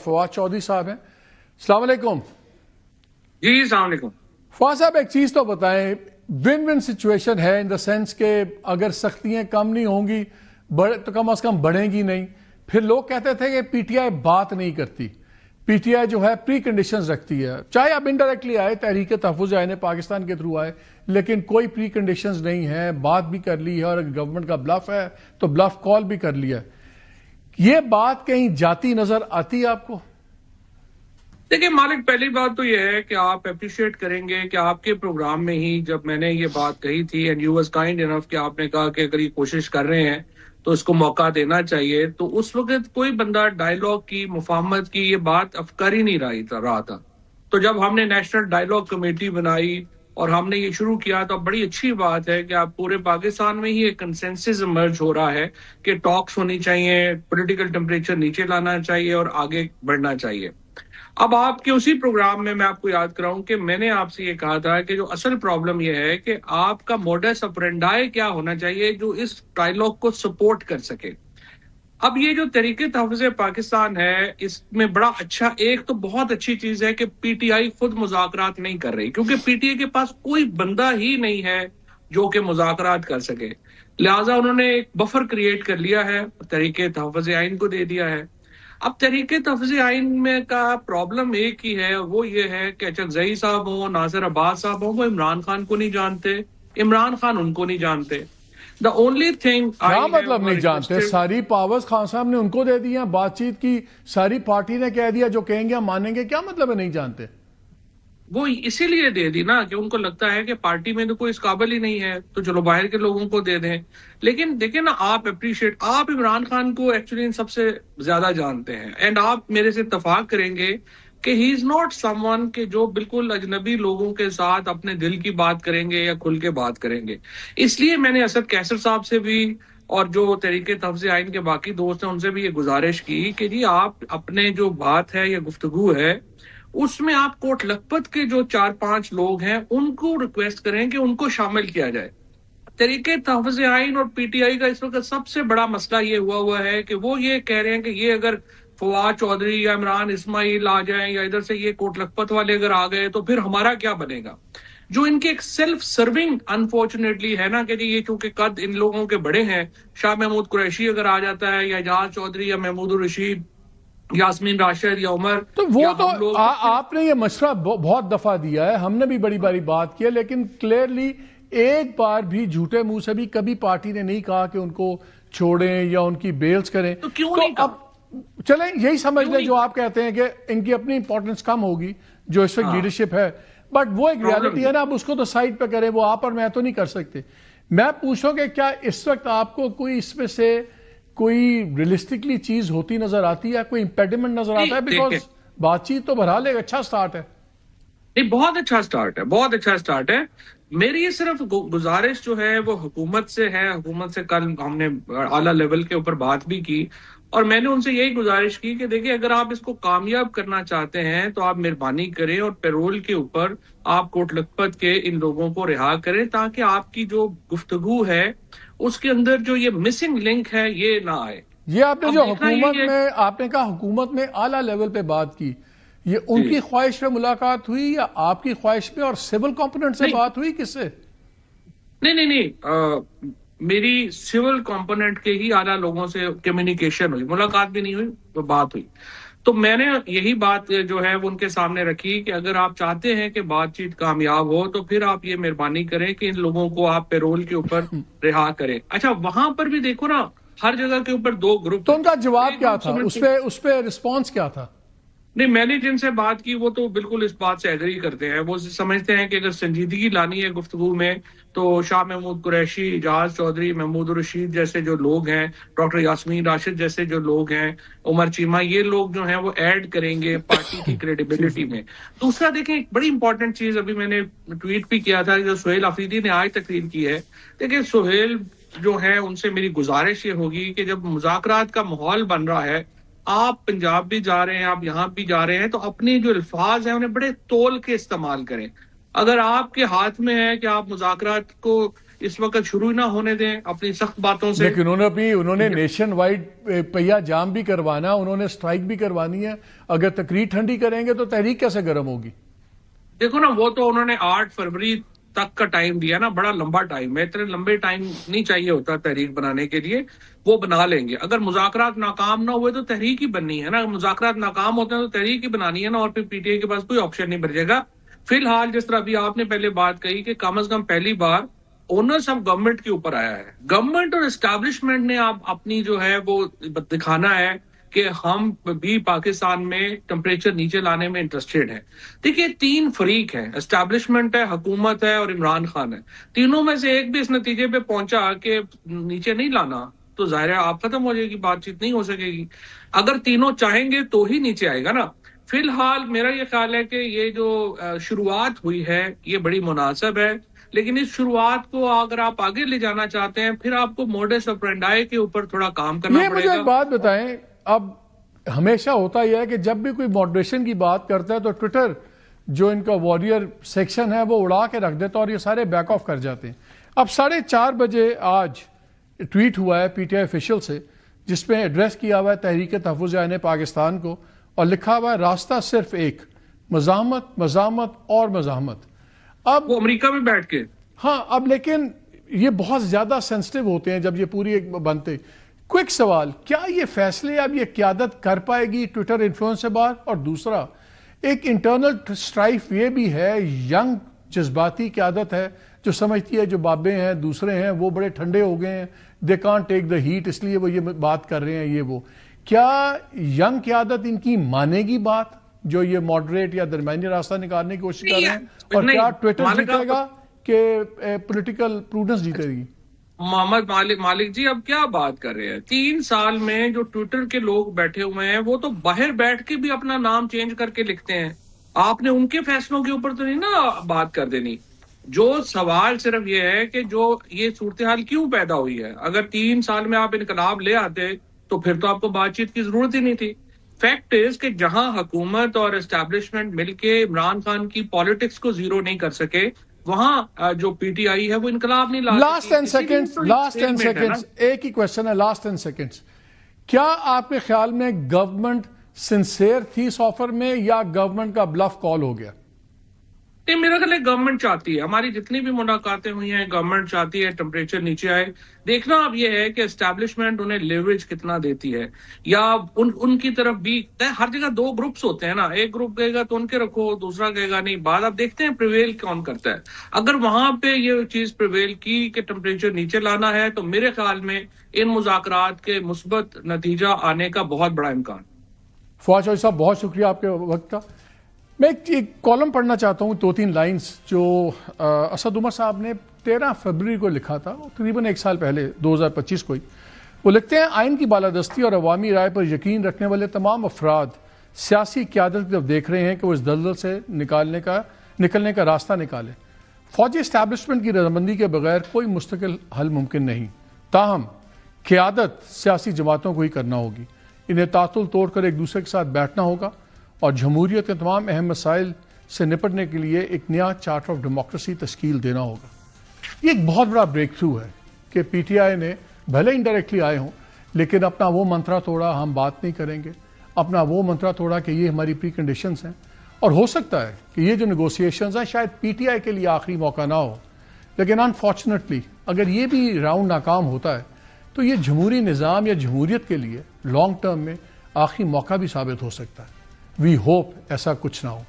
फवाद चौधरी साहब हैं। अस्सलाम वालेकुम। जी अस्सलाम वालेकुम। फवाद साहब एक चीज तो बताएं, विन विन सिचुएशन है इन द सेंस के अगर सख्तियां कम नहीं होंगी तो कम अज कम बढ़ेंगी नहीं। फिर लोग कहते थे कि पीटीआई बात नहीं करती, पीटीआई जो है प्री कंडीशंस रखती है, चाहे आप इनडायरेक्टली आए, तहरीक तहफ़्फ़ुज़ आए पाकिस्तान के थ्रू आए, लेकिन कोई प्री कंडीशंस नहीं है, बात भी कर ली है और गवर्नमेंट का ब्लफ है तो ब्लफ कॉल भी कर लिया। ये बात कहीं जाती नजर आती है आपको? देखिए मालिक, पहली बात तो ये है कि आप अप्रिशिएट करेंगे कि आपके प्रोग्राम में ही जब मैंने ये बात कही थी and you was kind enough कि आपने कहा कि अगर ये कोशिश कर रहे हैं तो इसको मौका देना चाहिए, तो उस वक्त कोई बंदा डायलॉग की, मुफाहमत की ये बात अब कर ही नहीं रहा था। तो जब हमने नेशनल डायलॉग कमेटी बनाई और हमने ये शुरू किया तो बड़ी अच्छी बात है कि आप पूरे पाकिस्तान में ही एक कंसेंसस इमर्ज हो रहा है कि टॉक्स होनी चाहिए, पॉलिटिकल टेम्परेचर नीचे लाना चाहिए और आगे बढ़ना चाहिए। अब आपके उसी प्रोग्राम में मैं आपको याद कराऊं कि मैंने आपसे ये कहा था कि जो असल प्रॉब्लम ये है कि आपका मोडस ऑपरेंडाई क्या होना चाहिए जो इस डायलॉग को सपोर्ट कर सके। अब ये जो तरीके तहफ़्फ़ुज़ पाकिस्तान है, इसमें बड़ा अच्छा, एक तो बहुत अच्छी चीज है कि पीटीआई खुद मुज़ाकरात नहीं कर रही, क्योंकि पीटीआई के पास कोई बंदा ही नहीं है जो कि मुज़ाकरात कर सके। लिहाजा उन्होंने एक बफर क्रिएट कर लिया है, तरीके तहफ़्फ़ुज़ आइन को दे दिया है। अब तरीके तहफ़्फ़ुज़ आइन में का प्रॉब्लम एक ही है, वो ये है कि चकजई साहब हो, नासिर अब्बास साहब हो, वो इमरान खान को नहीं जानते, इमरान खान उनको नहीं जानते। The only thing क्या मतलब नहीं जानते? सारी पावर्स खान साहब ने उनको दे दी हैं, बातचीत की सारी पार्टी ने कह दिया जो कहेंगे हम मानेंगे, क्या मतलब है नहीं जानते? वो इसीलिए दे दी ना कि उनको लगता है कि पार्टी में तो कोई इस काबिल ही नहीं है, तो चलो बाहर के लोगों को दे दें। लेकिन देखिए ना, आप इमरान खान को एक्चुअली सबसे ज्यादा जानते हैं एंड आप मेरे से इत्तेफाक करेंगे कि ही इज नॉट समवन के जो बिल्कुल अजनबी लोगों के साथ अपने दिल की बात करेंगे या खुल के बात करेंगे। इसलिए मैंने असद कैसर साहब से भी और जो तरीके तहफ़्फ़ुज़ आइन के बाकी दोस्त हैं उनसे भी ये गुजारिश की कि जी आप अपने जो बात है या गुफ्तगू है उसमें आप कोट लखपत के जो 4-5 लोग हैं उनको रिक्वेस्ट करें कि उनको शामिल किया जाए। तरीके तहफ़्फ़ुज़ आइन और पीटीआई का इस वक्त सबसे बड़ा मसला ये हुआ है कि वो ये कह रहे हैं कि ये अगर फवाद चौधरी या इमरान इस्माइल आ जाएं या इधर से ये कोट लखपत वाले अगर आ गए तो फिर हमारा क्या बनेगा। जो इनके एक सेल्फ सर्विंग अनफॉर्चुनेटली है ना कि जी ये चूंकि कद इन लोगों के बड़े हैं, शाह महमूद कुरैशी अगर आ जाता है या एजाज चौधरी या महमूद रशीद, यास्मीन राशिद या उमर, तो वो तो आपने ये मशवरा बहुत दफा दिया है, हमने भी बड़ी बड़ी बात की है, लेकिन क्लियरली एक बार भी झूठे मुंह से भी कभी पार्टी ने नहीं कहा कि उनको छोड़ें या उनकी बेल्स करें। तो क्यों नहीं अब चलें यही समझ लें जो आप कहते हैं कि इनकी अपनी इंपॉर्टेंस कम होगी जो इस वक्त लीडरशिप है, बट वो एक रियलिटी है ना, अब उसको तो साइड पे करें, वो आप और मैं तो नहीं कर सकते। मैं पूछूं कि क्या इस वक्त आपको कोई इसमें से कोई रियलिस्टिकली चीज होती नजर आती है, कोई इंपेडिमेंट नजर आता है? बिकॉज बातचीत तो बहरहाल एक अच्छा स्टार्ट है। नहीं, बहुत अच्छा स्टार्ट है, बहुत अच्छा स्टार्ट है। मेरी ये सिर्फ गुजारिश जो है वो हुकूमत से है। हुकूमत से कल हमने आला लेवल के ऊपर बात भी की और मैंने उनसे यही गुजारिश की कि देखिए अगर आप इसको कामयाब करना चाहते हैं तो आप मेहरबानी करें और पैरोल के ऊपर आप कोट लखपत के इन लोगों को रिहा करें ताकि आपकी जो गुफ्तगू है उसके अंदर जो ये मिसिंग लिंक है ये ना आए। ये आपने जो हुकूमत में आपने कहा हुकूमत में आला लेवल पे बात की, ये उनकी ख्वाहिश पे मुलाकात हुई या आपकी ख्वाहिश पे और सिविल कंपोनेंट से बात हुई, किससे? नहीं, मेरी सिविल कंपोनेंट के ही आला लोगों से कम्युनिकेशन हुई, मुलाकात भी नहीं हुई तो बात हुई। तो मैंने यही बात जो है वो उनके सामने रखी कि अगर आप चाहते हैं कि बातचीत कामयाब हो तो फिर आप ये मेहरबानी करें कि इन लोगों को आप पैरोल के ऊपर रिहा करें। अच्छा, वहां पर भी देखो ना, हर जगह के ऊपर दो ग्रुप। तो उनका जवाब क्या था, उस पे रिस्पॉन्स क्या था? नहीं, मैंने जिनसे बात की वो तो बिल्कुल इस बात से एग्री करते हैं। वो समझते हैं कि अगर संजीदगी लानी है गुफ्तगू में तो शाह महमूद कुरैशी, एजाज चौधरी, महमूद रशीद जैसे जो लोग हैं, डॉक्टर यास्मीन राशिद जैसे जो लोग हैं, उमर चीमा, ये लोग जो हैं वो ऐड करेंगे पार्टी की क्रेडिबिलिटी में। दूसरा देखें, एक बड़ी इंपॉर्टेंट चीज अभी मैंने ट्वीट भी किया था जो सुहेल अफरीदी ने आज तकरीर की है। देखिए सुहेल जो है उनसे मेरी गुजारिश ये होगी कि जब मुज़ाकरात का माहौल बन रहा है, आप पंजाब भी जा रहे हैं, आप यहाँ भी जा रहे हैं, तो अपने जो अल्फाज हैं उन्हें बड़े तोल के इस्तेमाल करें। अगर आपके हाथ में है कि आप मुज़ाकरात को اس وقت شروع نہ ہونے دیں اپنی سخت باتوں سے. لیکن انہوں نے نیشن وائڈ پہیا جام بھی کروانا، انہوں نے سٹرائک بھی کروانی ہے. اگر تقریر ٹھنڈی کریں گے تو تحریک کیسے گرم ہوگی؟ دیکھو نا، وہ تو انہوں نے 8 فروری تک کا ٹائم دیا نا، بڑا لمبا ٹائم ہے. اتنے لمبے ٹائم نہیں چاہیے ہوتا تحریک بنانے کے لیے. وہ بنا لیں گے. اگر مذاکرات ناکام نہ ہوئے تو تحریک ہی بننی ہے نا. مذاکرات ناکام ہوتے ہیں تو تحریک ہی بنانی ہے نا، اور پھر پی ٹی آئی کے پاس کوئی آپشن نہیں بچے گا. فی الحال جس طرح ابھی آپ نے پہلے بات کہی کہ کم از کم پہلی بار اونرس آف گورنمنٹ کے اوپر آیا ہے. گورنمنٹ اور اسٹیبلشمنٹ نے آپ اپنی جو ہے وہ دکھانا ہے کہ ہم بھی پاکستان میں ٹمپریچر نیچے لانے میں انٹرسٹیڈ ہیں. دیکھیے 3 فریق ہیں، اسٹیبلشمنٹ ہے، حکومت ہے اور عمران خان ہے. تینوں میں سے ایک بھی اس نتیجے پہ پہنچا کہ نیچے نہیں لانا تو ظاہر ہے آپ ختم ہو جائے گی، بات چیت نہیں ہو سکے گی. اگر تینوں چاہیں گے تو ہی نیچے آئے گا نا. فی الحال میرا یہ خیال ہے کہ یہ جو شروعات ہوئی ہے یہ بڑی مناسب ہے، لیکن اس شروعات کو اگر آپ آگے لے جانا چاہتے ہیں پھر آپ کو موڈس آپرینڈائی کے اوپر تھوڑا کام کرنا پڑے گا. مجھے ایک بات بتائیں، اب ہمیشہ ہوتا یہ ہے کہ جب بھی کوئی ماڈریشن کی بات کرتا ہے تو ٹویٹر جو ان کا وارئر سیکشن ہے وہ اڑا کے رکھ دیتا اور یہ سارے بیک آف کر جاتے ہیں. اب 4:30 بجے آج ٹویٹ ہوا ہے پی ٹی آئی آفیشیل سے، جس میں ایڈریس کیا ہوا ہے تحریک تحفظ عین پاکستان کو، اور لکھا ہوا ہے راستہ صرف ایک، مزاحمت مزاحمت اور مزاحمت. اب وہ امریکہ میں بیٹھ کے اب لیکن یہ بہت زیادہ سینسٹیو ہوتے ہیں جب یہ پوری ایک بنتے. کوئک سوال، کیا یہ فیصلے اب یہ قیادت کر پائے گی ٹویٹر انفلوئنس سے باہر؟ اور دوسرا ایک انٹرنل سٹرائف یہ بھی ہے، ینگ جذباتی قیادت ہے جو سمجھتی ہے جو بابے ہیں دوسرے ہیں وہ بڑے ٹھنڈے ہو گئے ہیں، they can't take the heat, اس لیے وہ یہ بات کر رہے ہیں. یہ وہ کیا ینگ قیادت ان کی مانے گی بات جو یہ ماڈریٹ یا درمیانی راستہ نکالنے کی کوشش کر رہے ہیں؟ اور کیا ٹویٹر جیتے گا کہ پولیٹیکل پروڈنس جیتے گی؟ محمد مالک جی اب کیا بات کر رہے ہیں؟ 3 سال میں جو ٹویٹر کے لوگ بیٹھے ہوئے ہیں وہ تو باہر بیٹھ کے بھی اپنا نام چینج کر کے لکھتے ہیں. آپ نے ان کے فیصلوں کے اوپر تو نہیں نا بات کر دینی. جو سوال صرف یہ ہے کہ جو یہ صورتحال کیوں پیدا ہوئی ہے. اگر 3 سال میں آپ انقلاب لے آتے تو پھر تو آپ کو بات چیت کی ضرورت ہی نہیں تھی. فیکٹ از کہ جہاں حکومت اور اسٹیبلشمنٹ مل کے عمران خان کی پالیٹکس کو زیرو نہیں کر سکے، وہاں جو پی ٹی آئی ہے وہ انقلاب نہیں لا سکتی. لاسٹ 10 سیکنڈز ایک ہی کوشچن ہے، لاسٹ 10 سیکنڈز. کیا آپ کے خیال میں گورنمنٹ سنسیئر تھی اس آفر میں یا گورنمنٹ کا بلف کال ہو گیا؟ نہیں، میرا خیال ہے گورنمنٹ چاہتی ہے، ہماری جتنی بھی ملاقاتیں ہوئی ہیں گورنمنٹ چاہتی ہے ٹمپریچر نیچے آئے. دیکھنا اب یہ ہے کہ اسٹیبلشمنٹ انہیں لیوریج کتنا دیتی ہے، یا ان کی طرف بھی. ہر جگہ 2 گروپس ہوتے ہیں نا، ایک گروپ کہے گا تو ان کے رکھو، دوسرا کہے گا نہیں. بعد آپ دیکھتے ہیں پریویل کون کرتا ہے. اگر وہاں پہ یہ چیز پریویل کی کہ ٹمپریچر نیچے لانا ہے تو میرے خیال میں ان مذاکرات کے مثبت نتیجہ آنے کا بہت بڑا امکان. فواد چودھری صاحب بہت شکریہ آپ کے وقت کا. میں ایک کالم پڑھنا چاہتا ہوں، 2-3 لائنز جو اسد عمر صاحب نے 13 فروری کو لکھا تھا، تقریباً 1 سال پہلے 2025 کو ہی. وہ لکھتے ہیں آئین کی بالادستی اور عوامی رائے پر یقین رکھنے والے تمام افراد سیاسی قیادت کی طرف دیکھ رہے ہیں کہ وہ اس دلدل سے نکلنے کا راستہ نکالے. فوجی اسٹیبلشمنٹ کی رضامندی کے بغیر کوئی مستقل حل ممکن نہیں، تاہم قیادت سیاسی جماعتوں کو ہی کرنا ہوگی. انہیں تعطل توڑ کر ایک دوسرے کے ساتھ بیٹھنا ہوگا اور جمہوریت کے تمام اہم مسائل سے نپٹنے کے لیے ایک نیا چارٹر آف ڈیموکریسی تشکیل دینا ہوگا. یہ ایک بہت بڑا بریک تھرو ہے کہ پی ٹی آئی نے بھلے انڈائریکٹلی آئے ہوں لیکن اپنا وہ منترا توڑا ہم بات نہیں کریں گے، اپنا وہ منترا توڑا کہ یہ ہماری پری کنڈیشنز ہیں. اور ہو سکتا ہے کہ یہ جو نیگوسیشنز ہیں شاید پی ٹی آئی کے لیے آخری موقع نہ ہو، لیکن انفارچونیٹلی اگر یہ بھی راؤنڈ ناکام ہوتا ہے تو یہ جمہوری نظام یا جمہوریت کے لیے لانگ ٹرم میں آخری موقع بھی ثابت ہو سکتا ہے. وی ہوپ ایسا کچھ نہ ہو.